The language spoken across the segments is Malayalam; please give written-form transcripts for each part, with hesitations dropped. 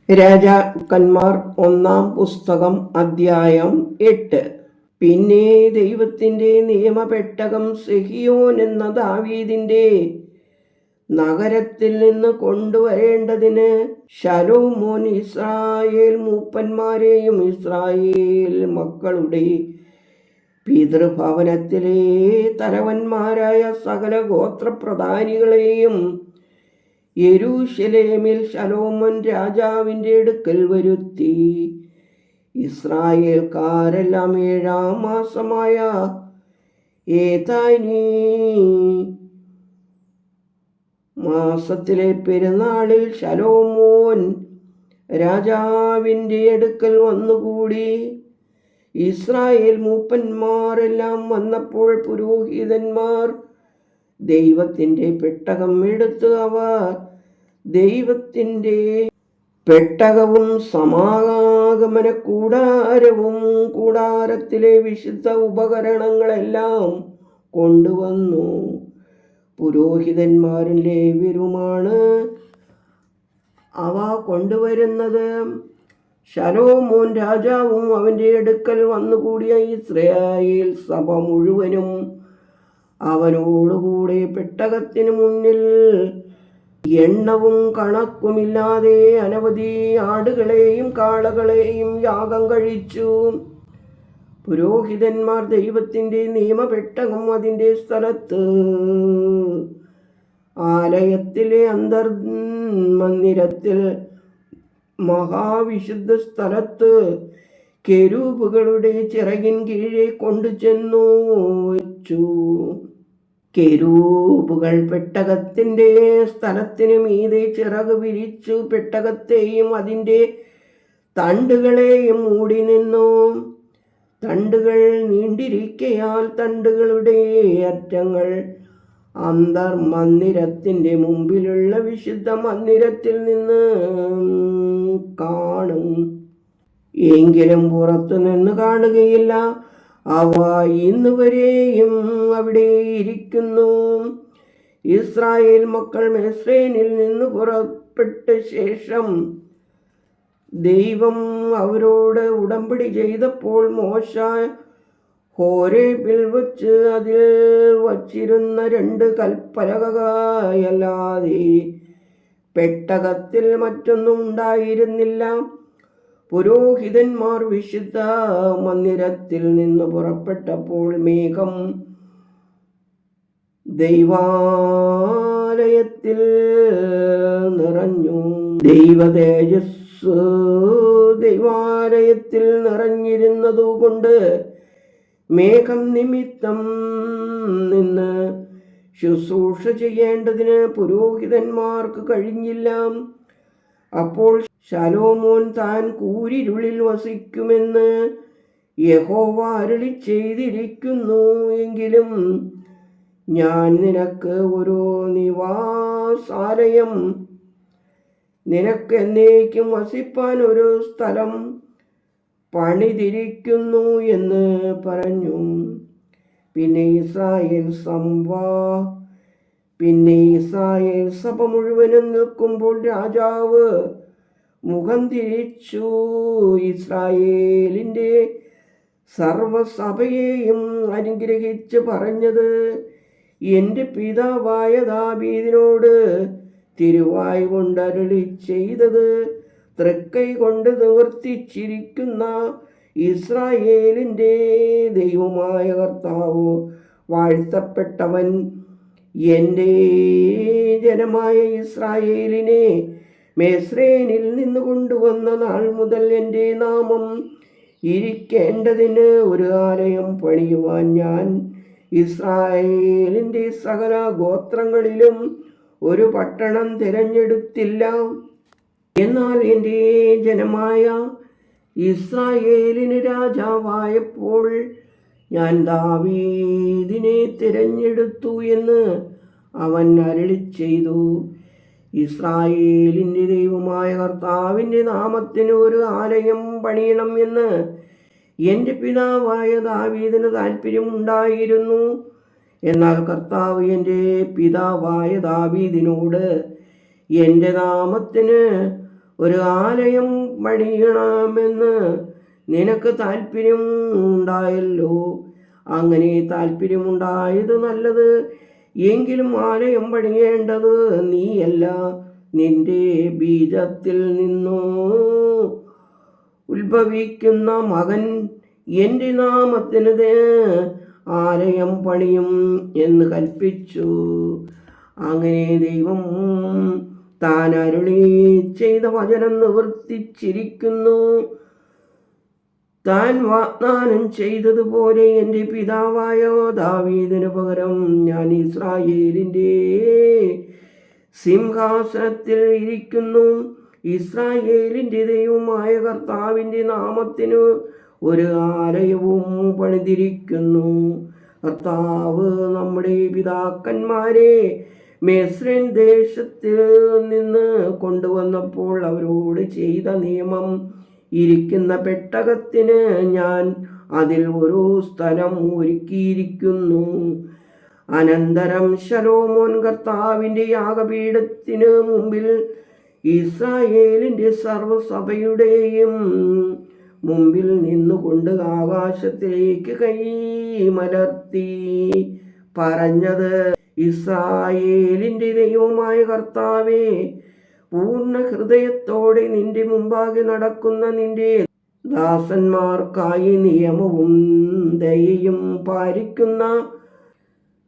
രാജാക്കന്മാർ ഒന്നാം പുസ്തകം അധ്യായം 8. പിന്നെ ദൈവത്തിന്റെ നിയമപെട്ടകം സെഹിയോൻ എന്ന ദാവീദിന്റെ നഗരത്തിൽ നിന്ന് കൊണ്ടുവരേണ്ടതിന് ശലോമോൻ ഇസ്രായേൽ മൂപ്പന്മാരെയും ഇസ്രായേൽ മക്കളുടെ പിതൃഭവനത്തിലെ തലവന്മാരായ സകല ഗോത്രപ്രധാനികളെയും യെരൂശലേമിൽ ശലോമോൻ രാജാവിൻ്റെ അടുക്കൽ വരുത്തി. ഇസ്രായേൽക്കാരെല്ലാം 7-ാം മാസമായ ഏതാനി മാസത്തിലെ പെരുന്നാളിൽ ശലോമോൻ രാജാവിൻ്റെ അടുക്കൽ വന്നുകൂടി. ഇസ്രായേൽ മൂപ്പന്മാരെല്ലാം വന്നപ്പോൾ പുരോഹിതന്മാർ ദൈവത്തിൻ്റെ പെട്ടകം എടുത്ത് അവർ ദൈവത്തിൻ്റെ പെട്ടകവും സമാഗമന കൂടാരവും കൂടാരത്തിലെ വിശുദ്ധ ഉപകരണങ്ങളെല്ലാം കൊണ്ടുവന്നു. പുരോഹിതന്മാരും ലേവ്യരുമാണ് അവ കൊണ്ടുവരുന്നത്. ശലോമോൻ രാജാവും അവൻ്റെ അടുക്കൽ വന്നുകൂടിയ ഇസ്രായേൽ സഭ മുഴുവനും അവനോടുകൂടെ പെട്ടകത്തിന് മുന്നിൽ എണ്ണവും കണക്കുമില്ലാതെ അനവധി ആടുകളെയും കാളകളെയും യാഗം കഴിച്ചു. പുരോഹിതന്മാർ ദൈവത്തിൻ്റെ നിയമപെട്ടകം അതിൻ്റെ സ്ഥലത്ത് ആലയത്തിലെ അന്തർമന്ദിരത്തിൽ മഹാവിശുദ്ധ സ്ഥലത്ത് കെരൂബുകളുടെ ചിറകിൻ കീഴെ കൊണ്ടുചെന്നു വച്ചു. കെരൂബുകൾ പെട്ടകത്തിൻ്റെ സ്ഥലത്തിന് മീതെ ചിറക് വിരിച്ചു പെട്ടകത്തെയും അതിൻ്റെ തണ്ടുകളെയും മൂടി നിന്നു. തണ്ടുകൾ നീണ്ടിരിക്കയാൽ തണ്ടുകളുടെ അറ്റങ്ങൾ അന്തർമന്ദിരത്തിൻ്റെ മുമ്പിലുള്ള വിശുദ്ധ മന്ദിരത്തിൽ നിന്ന് കാണും, എങ്കിലും പുറത്തു നിന്ന് കാണുകയില്ല. അവ ഇന്നുവരെയും അവിടെ ഇരിക്കുന്നു. ഇസ്രായേൽ മക്കൾ മിസ്രയീമിൽ നിന്ന് പുറപ്പെട്ട ശേഷം ദൈവം അവരോട് ഉടമ്പടി ചെയ്തപ്പോൾ മോശ ഹോരേബിൽ വച്ച് അതിൽ വച്ചിരുന്ന 2 കൽപ്പലകയല്ലാതെ പെട്ടകത്തിൽ മറ്റൊന്നും ഉണ്ടായിരുന്നില്ല. പുരോഹിതന്മാർ വിശുദ്ധ മന്ദിരത്തിൽ നിന്ന് പുറപ്പെട്ടപ്പോൾ മേഘം ദൈവാലയത്തിൽ നിറഞ്ഞു. ദൈവതേജസ് ദൈവാലയത്തിൽ നിറഞ്ഞിരുന്നതുകൊണ്ട് മേഘം നിമിത്തം നിന്ന് ശുശ്രൂഷ ചെയ്യേണ്ടതിന് പുരോഹിതന്മാർക്ക് കഴിഞ്ഞില്ല. അപ്പോൾ ശലോമോൻ താൻ കൂരിരുളിൽ വസിക്കുമെന്ന് യഹോവ അരുളി ചെയ്തിരിക്കുന്നു. എങ്കിലും ഞാൻ നിനക്ക് ഒരു നിവാസാലയം, നിനക്ക് എന്നേക്കും വസിപ്പാൻ ഒരു സ്ഥലം പണിതിരിക്കുന്നു എന്ന് പറഞ്ഞു. പിന്നെ ഇസ്രായേൽ സഭ മുഴുവനും നിൽക്കുമ്പോൾ രാജാവ് മുഖം തിരിച്ചു ഇസ്രായേലിൻ്റെ സർവസഭയെയും അനുഗ്രഹിച്ച് പറഞ്ഞത്, എൻ്റെ പിതാവായ ദാവീദിനോട് തിരുവായ് കൊണ്ട് അരുളി ചെയ്തത് തൃക്കൈ കൊണ്ട് നിവർത്തിച്ചിരിക്കുന്ന ഇസ്രായേലിൻ്റെ ദൈവമായ കർത്താവ് വാഴ്ത്തപ്പെട്ടവൻ. എൻ്റെ ജനമായ ഇസ്രായേലിനെ മിസ്രയീമിൽ നിന്ന് കൊണ്ടുവന്ന നാൾ മുതൽ എൻ്റെ നാമം ഇരിക്കേണ്ടതിന് ഒരു ആലയം പണിയുവാൻ ഞാൻ ഇസ്രായേലിൻ്റെ സകല ഗോത്രങ്ങളിലും ഒരു പട്ടണം തിരഞ്ഞെടുത്തില്ല. എന്നാൽ എൻ്റെ ജനമായ ഇസ്രായേലിന് രാജാവായപ്പോൾ ഞാൻ ദാവീദിനെ തിരഞ്ഞെടുത്തു എന്ന് അവൻ അരുളി ചെയ്തു. ഇസ്രായേലിൻ്റെ ദൈവമായ കർത്താവിൻ്റെ നാമത്തിന് ഒരു ആലയം പണിയണം എന്ന് എൻ്റെ പിതാവായ ദാവീദിന് താല്പര്യമുണ്ടായിരുന്നു. എന്നാൽ കർത്താവ് എൻ്റെ പിതാവായ ദാവീദിനോട് എൻ്റെ നാമത്തിന് ഒരു ആലയം പണിയണമെന്ന് നിനക്ക് താല്പര്യം ഉണ്ടായല്ലോ. അങ്ങനെ താല്പര്യമുണ്ടായത് നല്ലത്. എങ്കിലും ആലയം പണിയേണ്ടത് നീയല്ല, നിന്റെ ബീജത്തിൽ നിന്നു ഉത്ഭവിക്കുന്ന മകൻ എൻ്റെ നാമത്തിന് ആലയം പണിയും എന്ന് കൽപ്പിച്ചു. അങ്ങനെ ദൈവം താൻ അരുളി ചെയ്ത വചനം നിവർത്തിച്ചിരിക്കുന്നു. താൻ വാഗ്ദാനം ചെയ്തതുപോലെ എൻ്റെ പിതാവായ ദാവീദിന് പകരം ഞാൻ ഇസ്രായേലിൻ്റെ സിംഹാസനത്തിൽ ഇരിക്കുന്നു. ഇസ്രായേലിൻ്റെ ദൈവമായ കർത്താവിൻ്റെ നാമത്തിന് ഒരു ആലയവും പണിതിരിക്കുന്നു. കർത്താവ് നമ്മുടെ പിതാക്കന്മാരെ മിസ്രൈം ദേശത്തിൽ നിന്ന് കൊണ്ടുവന്നപ്പോൾ അവരോട് ചെയ്ത നിയമം ഇരിക്കുന്ന പെട്ടകത്തിന് ഞാൻ അതിൽ ഒരു സ്ഥലം ഒരുക്കിയിരിക്കുന്നു. അനന്തരം ശലോമോൻ കർത്താവിൻ്റെ യാഗപീഠത്തിന് മുമ്പിൽ ഇസ്രായേലിൻ്റെ സർവ്വസഭയുടെയും മുമ്പിൽ നിന്നുകൊണ്ട് ആകാശത്തിലേക്ക് കൈ മലർത്തി പറഞ്ഞത്, ഇസ്രായേലിൻ്റെ ദൈവമായ കർത്താവേ, പൂർണ്ണ ഹൃദയത്തോടെ നിന്റെ മുമ്പാകെ നടക്കുന്ന നിന്റെ ദാസന്മാർക്കായി നിയമവും ദയയും പാലിക്കുന്ന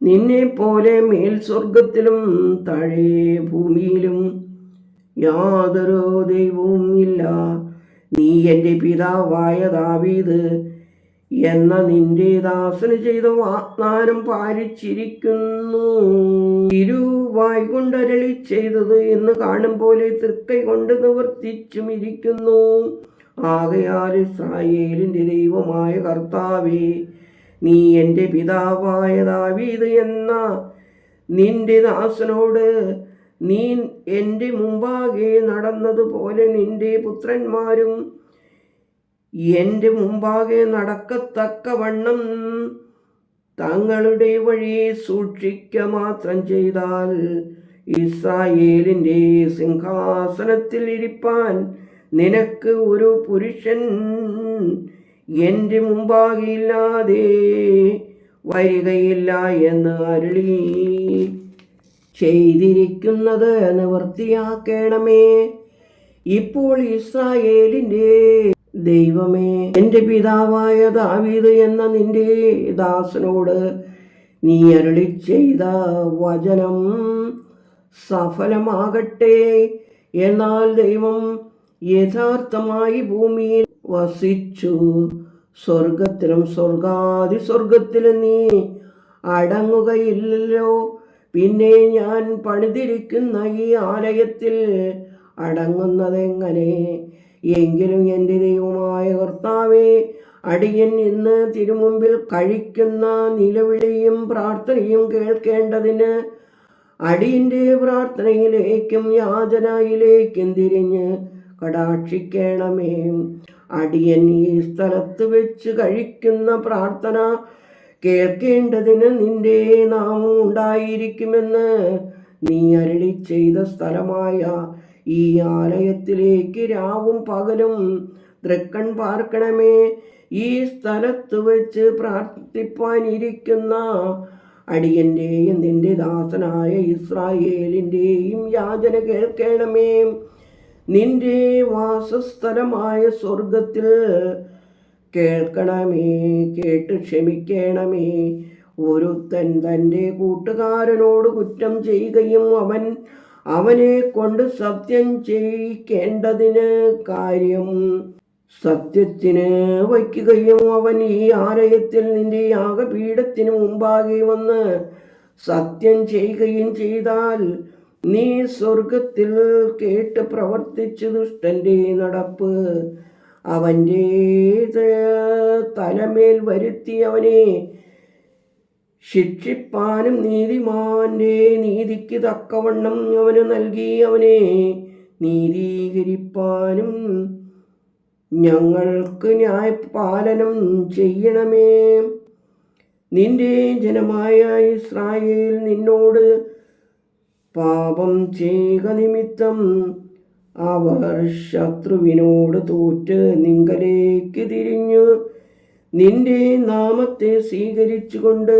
നിന്നെ പോലെ മേൽ സ്വർഗത്തിലും താഴെ ഭൂമിയിലും യാതൊരു ദൈവവും ഇല്ല. നീ എൻ്റെ പിതാവായ ദാവീദ് എന്ന നിന്റെ ദാസന് ചെയ്ത വാഗ്ദാനം പാലിച്ചിരിക്കുന്നു. ഇരുവായ് കൊണ്ടരളി ചെയ്തത് എന്ന് കാണും പോലെ തൃക്കൈ കൊണ്ട് നിവർത്തിച്ചും ഇരിക്കുന്നു. ആകയാൽ ഇസ്രായേലിൻ്റെ ദൈവമായ കർത്താവേ, നീ എൻ്റെ പിതാവായ ദാവീദ് എന്ന നിന്റെ ദാസനോട് നീ എൻ്റെ മുമ്പാകെ നടന്നതുപോലെ നിന്റെ പുത്രന്മാരും എൻ്റെ മുമ്പാകെ നടക്കത്തക്കവണ്ണം തങ്ങളുടെ വഴിയെ സൂക്ഷിക്ക മാത്രം ചെയ്താൽ ഇസ്രായേലിൻ്റെ സിംഹാസനത്തിൽ ഇരിപ്പാൻ നിനക്ക് ഒരു പുരുഷൻ എൻ്റെ മുമ്പാകെ ഇല്ലാതെ വരികയില്ല എന്ന് അരുളി ചെയ്തിരിക്കുന്നത് നിവൃത്തിയാക്കണമേ. ഇപ്പോൾ ഇസ്രായേലിൻ്റെ ദൈവമേ, എൻ്റെ പിതാവായ ദാവീദ് എന്ന നിന്റെ ദാസനോട് നീ അരുളി ചെയ്ത വചനം സഫലമാകട്ടെ. എന്നാൽ ദൈവം യഥാർത്ഥമായി ഭൂമിയിൽ വസിച്ചു. സ്വർഗത്തിലും സ്വർഗാതിസ്വർഗത്തിലും നീ അടങ്ങുകയില്ലല്ലോ. പിന്നെ ഞാൻ പണിതിരിക്കുന്ന ഈ ആലയത്തിൽ അടങ്ങുന്നതെങ്ങനെ? എങ്കിലും എൻ്റെ ദൈവമായ കർത്താവേ, അടിയൻ ഇന്ന് തിരുമുമ്പിൽ കഴിക്കുന്ന നിലവിളിയും പ്രാർത്ഥനയും കേൾക്കേണ്ടതിന് അടിയൻ്റെ പ്രാർത്ഥനയിലേക്കും യാചനയിലേക്കും തിരിഞ്ഞ് കടാക്ഷിക്കണമേ. അടിയൻ ഈ സ്ഥലത്ത് വെച്ച് കഴിക്കുന്ന പ്രാർത്ഥന കേൾക്കേണ്ടതിന് നിന്റെ നാമം ഉണ്ടായിരിക്കുമെന്ന് നീ അരുളി ചെയ്ത സ്ഥലമായ ഈ ആലയത്തിലേക്ക് രാവും പകലും തൃക്കൺ പാർക്കണമേ. ഈ സ്ഥലത്ത് വെച്ച് പ്രാർത്ഥിപ്പാനിരിക്കുന്ന അടിയൻ്റെയും നിന്റെ ദാസനായ ഇസ്രായേലിൻ്റെയും യാചന കേൾക്കണമേ. നിന്റെ വാസസ്ഥലമായ സ്വർഗത്തിൽ കേൾക്കണമേ, കേട്ട് ക്ഷമിക്കണമേ. ഒരുത്തൻ തൻ്റെ കൂട്ടുകാരനോട് കുറ്റം ചെയ്യുകയും അവനെ കൊണ്ട് സത്യം ചെയ്യിക്കേണ്ടതിന് കാര്യം സത്യത്തിന് വയ്ക്കുകയും അവൻ ഈ ആലയത്തിൽ നിന്റെ യാഗപീഠത്തിന് മുമ്പാകെ വന്ന് സത്യം ചെയ്യുകയും ചെയ്താൽ നീ സ്വർഗത്തിൽ കേട്ട് പ്രവർത്തിച്ച് ദുഷ്ടൻ്റെ നടപ്പ് അവൻ്റെ തലമേൽ വരുത്തി അവനെ ശിക്ഷിപ്പാനും നീതിമാന്റെ നീതിക്ക് തക്കവണ്ണം അവന് നൽകി അവനെ നീതീകരിപ്പാനും ഞങ്ങൾക്ക് ന്യായപാലനം ചെയ്യണമേ. നിന്റെ ജനമായ ഇസ്രായേൽ നിന്നോട് പാപം ചെയ്യുക നിമിത്തം അവർ ശത്രുവിനോട് തോറ്റ് നിങ്കലേക്ക് തിരിഞ്ഞു നിന്റെ നാമത്തെ സ്വീകരിച്ചുകൊണ്ട്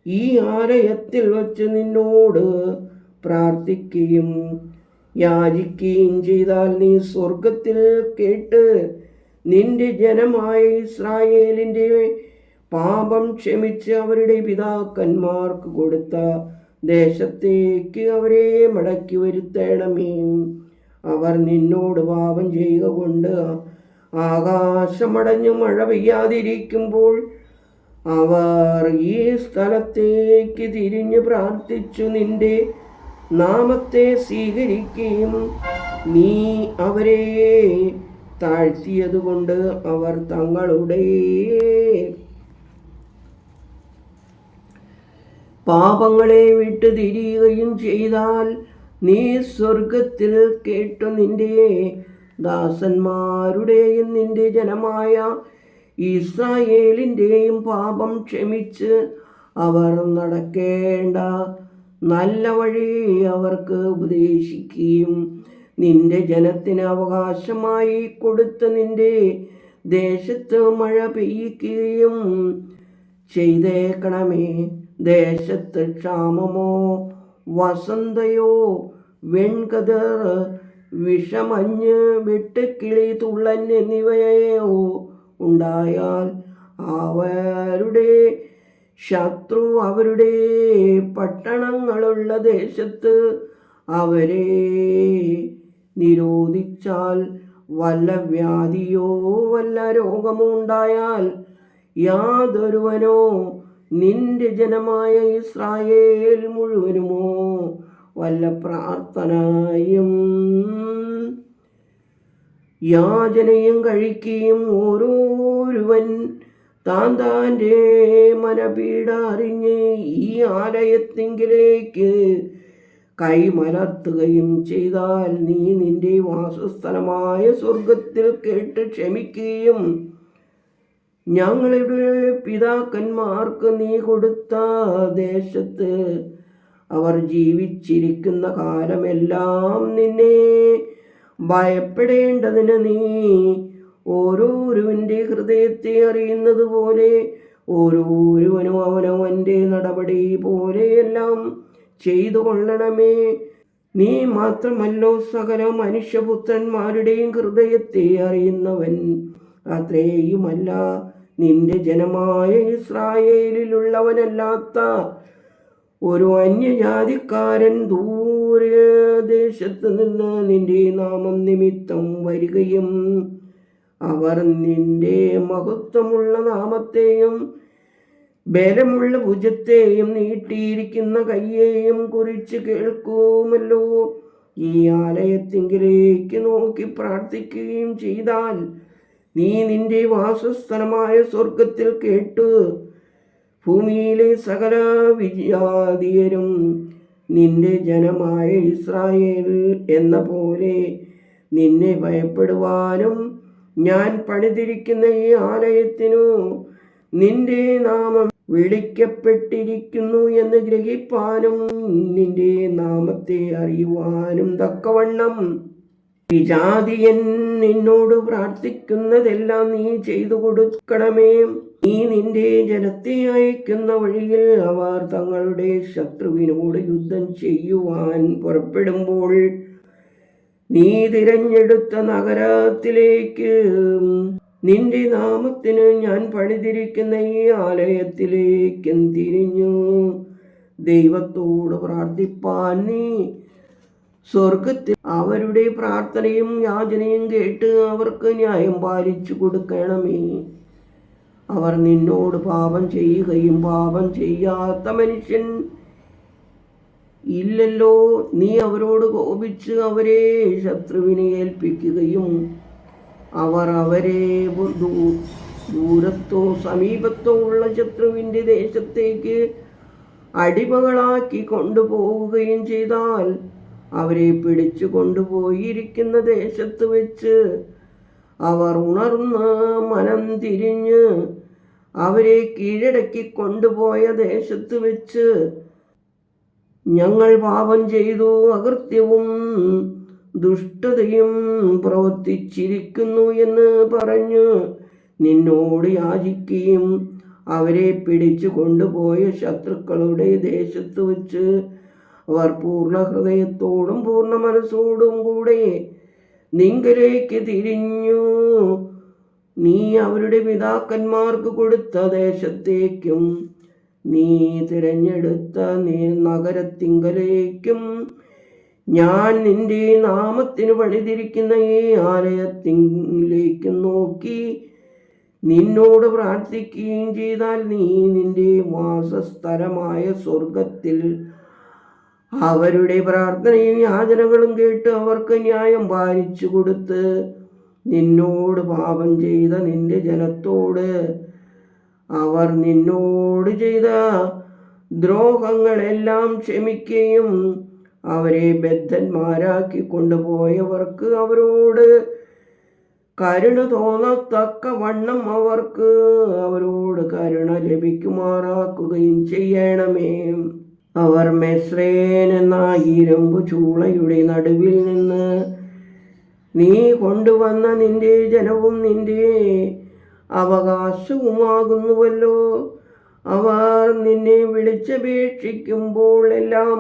ഈ ആലയത്തിൽ വച്ച് നിന്നോട് പ്രാർത്ഥിക്കുകയും യാചിക്കുകയും ചെയ്താൽ നീ സ്വർഗത്തിൽ കേട്ട് നിന്റെ ജനമായ ഇസ്രായേലിൻ്റെ പാപം ക്ഷമിച്ച് അവരുടെ പിതാക്കന്മാർക്ക് കൊടുത്ത ദേശത്തേക്ക് അവരെ മടക്കി വരുത്തണമേ. അവർ നിന്നോട് പാപം ചെയ്യുക കൊണ്ട് ആകാശമടഞ്ഞു മഴ പെയ്യാതിരിക്കുമ്പോൾ അവർ ഈ സ്ഥലത്തേക്ക് തിരിഞ്ഞു പ്രാർത്ഥിച്ചു നിന്റെ നാമത്തെ സ്വീകരിക്കുകയും നീ അവരെ താഴ്ത്തിയതുകൊണ്ട് അവർ തങ്ങളുടെ പാപങ്ങളെ വിട്ടു തിരിയുകയും ചെയ്താൽ നീ സ്വർഗത്തിൽ കേട്ടു നിന്റെ ദാസന്മാരുടെയും നിന്റെ ജനമായ ഇസ്രായേലിൻ്റെയും പാപം ക്ഷമിച്ച് അവർ നടക്കേണ്ട നല്ല വഴി അവർക്ക് ഉപദേശിക്കുകയും നിന്റെ ജനത്തിന് അവകാശമായി കൊടുത്ത നിന്റെ ദേശത്ത് മഴ പെയ്യിക്കുകയും ചെയ്തേക്കണമേ. ദേശത്ത് ക്ഷാമമോ വസന്തയോ വെൺകതിർ വിഷമഞ്ഞ് വെട്ടുക്കിളി തുള്ളൻ എന്നിവയോ ഉണ്ടായാൽ അവരുടെ ശത്രു അവരുടെ പട്ടണങ്ങളുള്ള ദേശത്ത് അവരെ നിരോധിച്ചാൽ വല്ല വ്യാധിയോ വല്ല രോഗമോ ഉണ്ടായാൽ യാതൊരുവനോ നിന്റെ ജനമായ ഇസ്രായേൽ മുഴുവനുമോ വല്ല പ്രാർത്ഥനയും യാചനയും കഴിക്കുകയും ഓരോരുവൻ താൻ താൻ്റെ മനപീഡ അറിഞ്ഞ് ഈ ആലയത്തിങ്കിലേക്ക് കൈമലർത്തുകയും ചെയ്താൽ നീ നിന്റെ വാസസ്ഥലമായ സ്വർഗത്തിൽ കേട്ട് ക്ഷമിക്കുകയും ഞങ്ങളുടെ പിതാക്കന്മാർക്ക് നീ കൊടുത്ത ദേശത്ത് അവർ ജീവിച്ചിരിക്കുന്ന കാലമെല്ലാം നിന്നെ ഭയപ്പെടേണ്ടതിന് നീ ഓരോരുവൻ്റെ ഹൃദയത്തെ അറിയുന്നത് പോലെ ഓരോരുവനും അവനവൻ്റെ നടപടി പോലെയെല്ലാം ചെയ്തു കൊള്ളണമേ. നീ മാത്രമല്ലോ സകല മനുഷ്യപുത്രന്മാരുടെയും ഹൃദയത്തെ അറിയുന്നവൻ. അത്രയുമല്ല, നിന്റെ ജനമായ ഇസ്രായേലിലുള്ളവനല്ലാത്ത ഒരു അന്യജാതിക്കാരൻ ദൂരദേശത്ത് നിന്ന് നിന്റെ നാമം നിമിത്തം വരികയും അവർ നിന്റെ മഹത്വമുള്ള നാമത്തെയും ബലമുള്ള ഭുജത്തെയും നീട്ടിയിരിക്കുന്ന കയ്യെയും കുറിച്ച് കേൾക്കുമല്ലോ ഈ ആലയത്തിങ്കിലേക്ക് നോക്കി പ്രാർത്ഥിക്കുകയും ചെയ്താൽ നീ നിന്റെ വാസസ്ഥലമായ സ്വർഗത്തിൽ കേട്ടു ഭൂമിയിലെ സകല വിജാതീയരും നിന്റെ ജനമായ ഇസ്രായേൽ എന്ന പോലെ നിന്നെ ഭയപ്പെടുവാനും ഞാൻ പണിതിരിക്കുന്ന ഈ ആലയത്തിനു നിന്റെ നാമം വിളിക്കപ്പെട്ടിരിക്കുന്നു എന്ന് ഗ്രഹിപ്പാനും നിന്റെ നാമത്തെ അറിയുവാനും തക്കവണ്ണം വിജാതിയൻ നിന്നോട് പ്രാർത്ഥിക്കുന്നതെല്ലാം നീ ചെയ്തു കൊടുക്കണമേ. നീ നിന്റെ ജനത്തെ അയക്കുന്ന വഴിയിൽ അവർ തങ്ങളുടെ ശത്രുവിനോട് യുദ്ധം ചെയ്യുവാൻ പുറപ്പെടുമ്പോൾ നീ തിരഞ്ഞെടുത്ത നഗരത്തിലേക്ക് നിന്റെ നാമത്തിന് ഞാൻ പണിതിരിക്കുന്ന ഈ ആലയത്തിലേക്കും തിരിഞ്ഞു ദൈവത്തോട് പ്രാർത്ഥിപ്പാൻ നീ സ്വർഗത്തിൽ അവരുടെ പ്രാർത്ഥനയും യാചനയും കേട്ട് അവർക്ക് ന്യായം പാലിച്ചു കൊടുക്കണമേ. അവർ നിന്നോട് പാപം ചെയ്യുകയും പാപം ചെയ്യാത്ത മനുഷ്യൻ ഇല്ലല്ലോ. നീ അവരോട് കോപിച്ച് അവരെ ശത്രുവിനെ ഏൽപ്പിക്കുകയും അവർ അവരെ ദൂരത്തോ സമീപത്തോ ഉള്ള ശത്രുവിൻ്റെ ദേശത്തേക്ക് അടിമകളാക്കി കൊണ്ടുപോവുകയും ചെയ്താൽ അവരെ പിടിച്ചു കൊണ്ടുപോയിരിക്കുന്ന ദേശത്ത് വെച്ച് അവർ ഉണർന്ന് മനം തിരിഞ്ഞ് അവരെ കീഴടക്കി കൊണ്ടുപോയ ദേശത്ത് വെച്ച് ഞങ്ങൾ പാപം ചെയ്തു അകൃത്യവും ദുഷ്ടതയും പ്രവർത്തിച്ചിരിക്കുന്നു എന്ന് പറഞ്ഞ് നിന്നോട് യാചിക്കുകയും അവരെ പിടിച്ചു കൊണ്ടുപോയ ശത്രുക്കളുടെ ദേശത്ത് വെച്ച് അവർ പൂർണ്ണ ഹൃദയത്തോടും പൂർണ്ണ മനസ്സോടും കൂടെ നിങ്കലേക്ക് തിരിഞ്ഞു നീ അവരുടെ പിതാക്കന്മാർക്ക് കൊടുത്ത ദേശത്തേക്കും നീ തിരഞ്ഞെടുത്ത നഗരത്തിങ്കലേക്കും ഞാൻ നിന്റെ നാമത്തിന് പണിതിരിക്കുന്ന ഈ ആലയത്തിലേക്കും നോക്കി നിന്നോട് പ്രാർത്ഥിക്കുകയും ചെയ്താൽ നീ നിന്റെ വാസസ്ഥലമായ സ്വർഗത്തിൽ അവരുടെ പ്രാർത്ഥനയും യാചനകളും കേട്ട് അവർക്ക് ന്യായം പാലിച്ചു കൊടുത്ത് നിന്നോട് പാപം ചെയ്ത നിന്റെ ജനത്തോട് അവർ നിന്നോട് ചെയ്ത ദ്രോഹങ്ങളെല്ലാം ക്ഷമിക്കുകയും അവരെ ബദ്ധന്മാരാക്കി കൊണ്ടുപോയവർക്ക് അവരോട് കരുണ തോന്നത്തക്ക വണ്ണം അവരോട് കരുണ ലഭിക്കുമാറാക്കുകയും ചെയ്യണമേ. അവർ മെസ്രേൻ എന്ന ഇരുമ്പു ചൂളയുടെ നടുവിൽ നിന്ന് നീ കൊണ്ടുവന്ന നിന്റെ ജനവും നിന്റെ അവകാശവുമാകുന്നുവല്ലോ. അവർ നിന്നെ വിളിച്ചപേക്ഷിക്കുമ്പോൾ എല്ലാം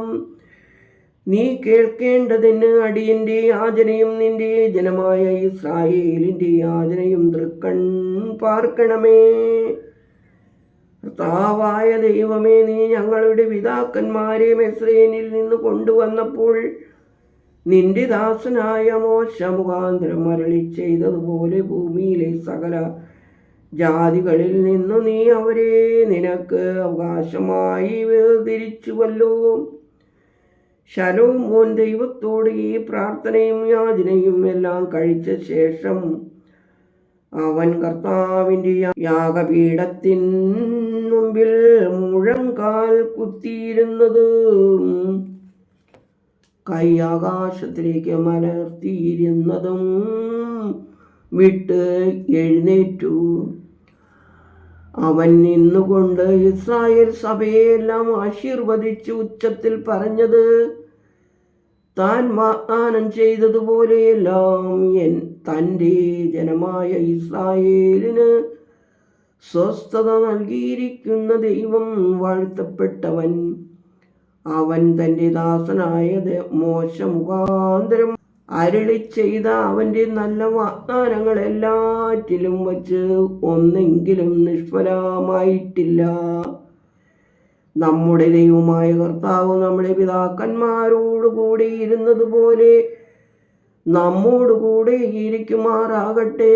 നീ കേൾക്കേണ്ടതിന് അടിയന്റെ യാചനയും നിന്റെ ജനമായ ഇസ്രായേലിന്റെ യാചനയും തൃക്കൺ പാർക്കണമേ. കർത്താവായ ദൈവമേ, നീ ഞങ്ങളുടെ പിതാക്കന്മാരെ മിസ്രയീമിൽ നിന്ന് കൊണ്ടുവന്നപ്പോൾ നിന്റെ ദാസനായ മോശ മുഖാന്തരം അരുളി ചെയ്തതുപോലെ ഭൂമിയിലെ സകല ജാതികളിൽ നിന്നു നീ അവരെ നിനക്ക് അവകാശമായി വേർതിരിച്ചുവല്ലോ. ശലോമോൻ ദൈവത്തോട് ഈ പ്രാർത്ഥനയും യാചനയും എല്ലാം കഴിച്ച ശേഷം അവൻ കർത്താവിൻ്റെ യാഗപീഠത്തിൻ മുമ്പിൽ മുഴങ്കാൽ കുത്തിയിരുന്നത് കൈ ആകാശത്തിലേക്ക് മലർത്തിയിരുന്നതും വിട്ട് എഴുന്നേറ്റു. അവൻ നിന്നുകൊണ്ട് ഇസ്രായേൽ സഭയെല്ലാം ആശീർവദിച്ച് ഉച്ചത്തിൽ പറഞ്ഞത്, താൻ വാഗ്ദാനം ചെയ്തതുപോലെയെല്ലാം തൻ്റെ ജനമായ ഇസ്രായേലിന് സ്വസ്ഥത നൽകിയിരിക്കുന്ന ദൈവം വാഴ്ത്തപ്പെട്ടവൻ. അവൻ തൻ്റെ ദാസനായ മോശ മുഖാന്തരം അരുളി ചെയ്ത അവൻ്റെ നല്ല വാഗ്ദാനങ്ങളെല്ലാറ്റിലും വച്ച് ഒന്നെങ്കിലും നിഷ്ഫലമായിട്ടില്ല. നമ്മുടെ ദൈവമായ കർത്താവ് നമ്മുടെ പിതാക്കന്മാരോടുകൂടി ഇരുന്നതുപോലെ നമ്മോടുകൂടെ ഇരിക്കുമാറാകട്ടെ.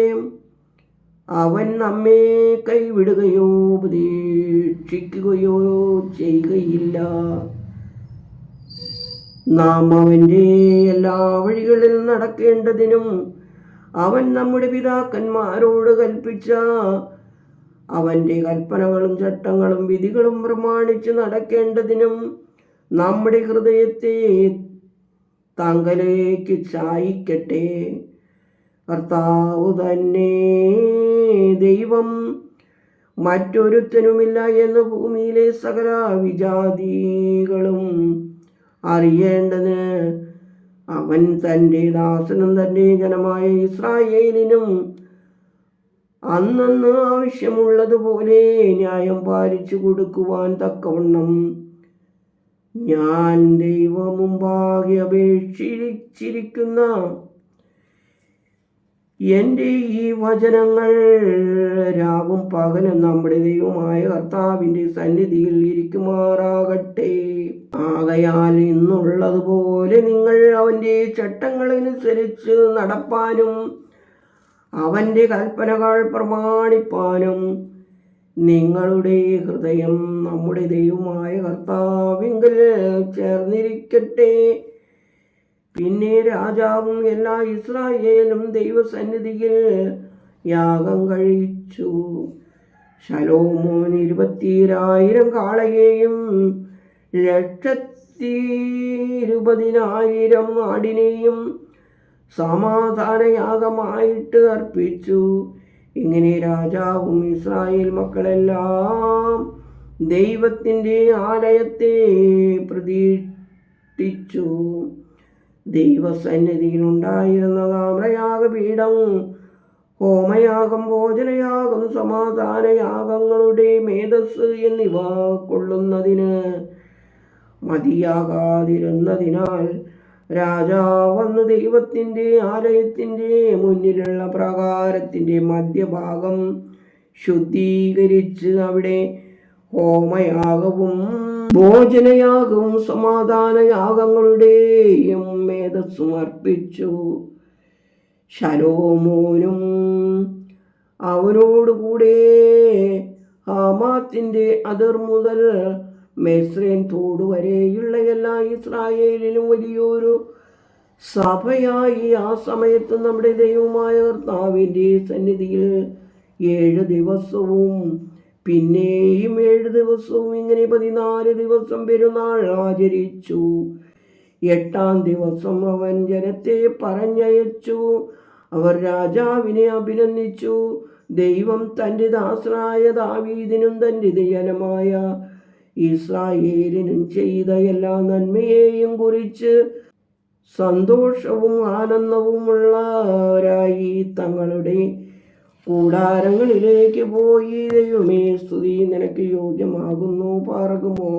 അവൻ നമ്മെ കൈവിടുകയോ ഉപദേശിക്കുകയോ ചെയ്യുകയില്ല. നാം അവൻ്റെ എല്ലാ വഴികളിൽ നടക്കേണ്ടതിനും അവൻ നമ്മുടെ പിതാക്കന്മാരോട് കൽപ്പിച്ച അവൻ്റെ കൽപ്പനകളും ചട്ടങ്ങളും വിധികളും പ്രമാണിച്ച് നടക്കേണ്ടതിനും നമ്മുടെ ഹൃദയത്തെ തങ്കലേക്ക് ചായിക്കട്ടെ. കർത്താവ് തന്നെ ദൈവം, മറ്റൊരുത്തനുമില്ല എന്ന് ഭൂമിയിലെ സകല വിജാതികളും അറിയേണ്ടതിന് അവൻ തൻ്റെ ദാസനും തൻ്റെ ജനമായ ഇസ്രായേലിനും അന്നന്ന് ആവശ്യമുള്ളതുപോലെ ന്യായം പാലിച്ചു കൊടുക്കുവാൻ തക്കവണ്ണം ഞാൻ ദൈവമുമ്പാകെ അപേക്ഷിച്ചിരിക്കുന്ന എൻ്റെ ഈ വചനങ്ങൾ രാവും പകലും നമ്മുടെ ദൈവമായ കർത്താവിൻ്റെ സന്നിധിയിൽ ഇരിക്കുമാറാകട്ടെ. ആകയാൽ ഇന്നുള്ളതുപോലെ നിങ്ങൾ അവൻ്റെ ചട്ടങ്ങളനുസരിച്ച് നടപ്പാനും അവൻ്റെ കൽപ്പനകൾ പ്രമാണിപ്പാനും നിങ്ങളുടെ ഹൃദയം നമ്മുടെ ദൈവമായ കർത്താവിങ്കൽ ചേർന്നിരിക്കട്ടെ. പിന്നെ രാജാവും എല്ലാ ഇസ്രായേലും ദൈവസന്നിധിയിൽ യാഗം കഴിച്ചു. ശലോമോൻ 20,000 കാളയെയും 120,000 ആടിനെയും സമാധാനയാഗമായിട്ട് അർപ്പിച്ചു. ഇങ്ങനെ രാജാവും ഇസ്രായേൽ മക്കളെല്ലാം ദൈവത്തിൻ്റെ ആലയത്തെ പ്രതിഷ്ഠിച്ചു. ദൈവസന്നിധിയിലുണ്ടായിരുന്ന താമ്രയാഗപീഠം, ഹോമയാഗം, ഭോജനയാഗം, സമാധാനയാഗങ്ങളുടെ മേധസ് എന്നിവ കൊള്ളുന്നതിന് മതിയാകാതിരുന്നതിനാൽ രാജാവന്ന് ദൈവത്തിൻ്റെ ആലയത്തിൻ്റെ മുന്നിലുള്ള പ്രാകാരത്തിൻ്റെ മധ്യഭാഗം ശുദ്ധീകരിച്ച് അവിടെ ഹോമയാഗവും ഭോജനയാഗവും സമാധാനയാഗങ്ങളുടെയും മേധസ്സും അർപ്പിച്ചു. ശലോമോനും അവനോടുകൂടെ ഹാമാത്തിൻ്റെ അതിർ മുതൽ മെസ്രേൻ തോട് വരെയുള്ള എല്ലാ ഇസ്രായേലിലും വലിയൊരു സഭയായി ആ സമയത്ത് നമ്മുടെ ദൈവമായ കർത്താവിൻ്റെ സന്നിധിയിൽ 7 ദിവസവും പിന്നെയും 7 ദിവസവും ഇങ്ങനെ 14 ദിവസം പെരുന്നാൾ ആചരിച്ചു. 8-ാം ദിവസം അവൻ ജനത്തെ പറഞ്ഞയച്ചു. അവർ രാജാവിനെ അഭിനന്ദിച്ചു. ദൈവം തൻ്റെ ദാസനായ ദാവീദിനും തൻ്റെ ജനമായ ഇസ്രായേലിനും ചെയ്ത എല്ലാ നന്മയെയും കുറിച്ച് സന്തോഷവും ആനന്ദവുമുള്ളവരായി തങ്ങളുടെ കൂടാരങ്ങളിലേക്ക് പോയി. ദൈവമേ, സ്തുതി നിനക്ക് യോഗ്യമാകുന്നു. പാർക്കുമോ.